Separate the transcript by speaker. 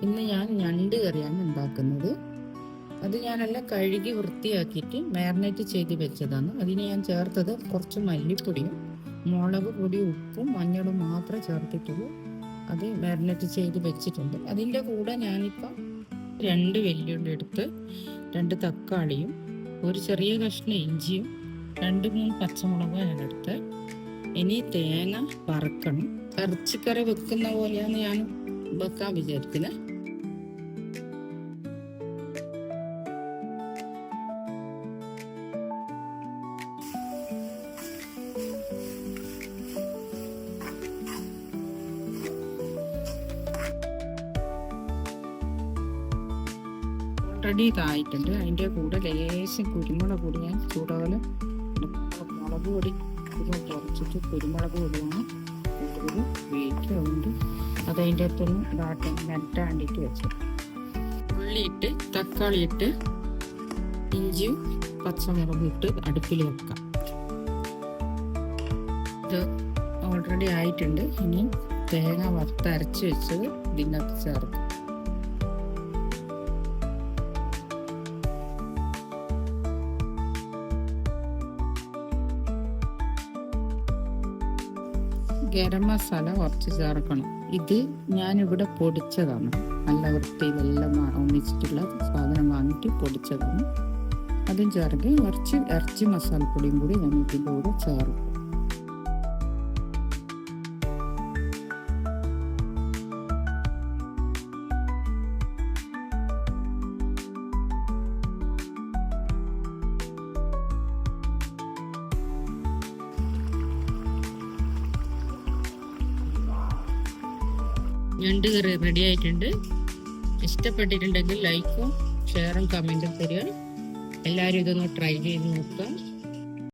Speaker 1: ഇന്ന് ഞാൻ ഞണ്ട് കറിയാണ് ഉണ്ടാക്കുന്നത്. അത് ഞാനെല്ലാം കഴുകി വൃത്തിയാക്കിയിട്ട് മാരിനേറ്റ് ചെയ്ത് വെച്ചതാണ്. അതിന് ഞാൻ ചേർത്തത് കുറച്ച് മല്ലിപ്പൊടിയും മുളക് പൊടിയും ഉപ്പും മഞ്ഞളും മാത്രമേ ചേർത്തിട്ടുള്ളൂ. അത് മാരിനേറ്റ് ചെയ്ത് വെച്ചിട്ടുണ്ട്. അതിൻ്റെ കൂടെ ഞാനിപ്പോൾ 2 വെല്ലുള്ളി എടുത്ത് 2 തക്കാളിയും ഒരു ചെറിയ കഷ്ണം ഇഞ്ചിയും 2-3 പച്ചമുളകും ഞാൻ എടുത്ത്. ഇനി തേങ്ങ വറക്കണം. ഇറച്ചിക്കറി വെക്കുന്ന പോലെയാണ് ഞാൻ വെക്കാൻ വിചാരിക്കുന്നത്. ഓൾറെഡി ഇതായിട്ടുണ്ട്. അതിൻ്റെ കൂടെ ലേശം കുരുമുളക് പൊടി ഞാൻ ചൂടുപോലെ മുളക് പൊടി കുറച്ചിട്ട് കുരുമുളക് പൊടിയാണ് കൂടുതൽ ഉപയോഗിക്കുന്നുണ്ട്. അതതിൻ്റെ അകത്തൊന്ന് നട്ടാണ്ടിട്ട് വെച്ചു. ഉള്ളിയിട്ട് തക്കാളി ഇട്ട് ഇഞ്ചിയും പച്ചമുളകും ഇട്ട് അടുപ്പിൽ വെക്കാം. ഇത് ഓൾറെഡി ആയിട്ടുണ്ട്. ഇനി തേങ്ങ വറുത്തരച്ച് വെച്ചത് ഇതിനകത്ത് ചേർക്കും. ഗരം മസാല കുറച്ച് ചേർക്കണം. ഇത് ഞാനിവിടെ പൊടിച്ചതാണ്. നല്ല വൃത്തിയിലെല്ലാം ഒന്നിച്ചിട്ടുള്ള സാധനം വാങ്ങിയിട്ട് പൊടിച്ചതാണ്. അതും ചേർത്ത് ഇറച്ചി മസാലപ്പൊടിയും കൂടി ഞാൻ ഇതിൻ്റെ കൂടെ ചേർക്കും. ഞണ്ട് കറി റെഡി ആയിട്ടുണ്ട്. ഇഷ്ടപ്പെട്ടിട്ടുണ്ടെങ്കിൽ ലൈക്കും ഷെയറും കമൻറ്റും തരിക. എല്ലാവരും ഇതൊന്ന് ട്രൈ ചെയ്ത് നോക്കുക.